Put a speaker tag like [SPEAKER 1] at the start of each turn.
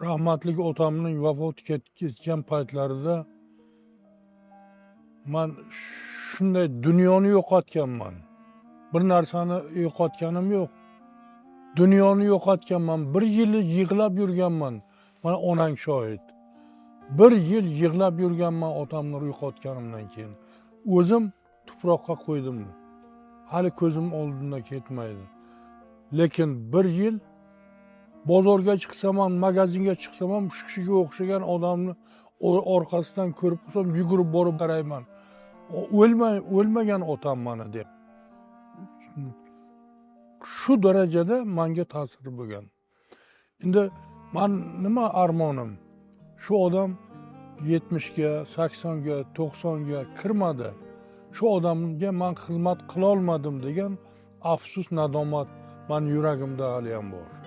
[SPEAKER 1] rahmatli otamning vafot etgan paytlarida men shunday dunyoni yo'qotganman. Bir narsani yo'qotganim yo'q. Dunyoni yo'qotganman. Bir yil yig'lab yurganman. Mana onang shohid. Bir yil yig'lab yurganman otamni yo'qotganimdan keyin. O'zim tuproqqa qo'ydim. Hali ko'zim oldindan ketmaydi. Lekin bir yil bozorga chiqsam ham, magazinga chiqsam ham shu kishiga o'xshagan odamni orqasidan ko'rib qolsam, yugurib borib qarayman. O'lmagan otam mana deb. Shu darajada menga ta'sir bo'lgan. Endi men nima armonim? Shu odam 70 ga, 80 ga, 90 ga kirmadi. Shu odamga men xizmat qila olmadim degan afsus, nadomat men yuragimda hali ham bor.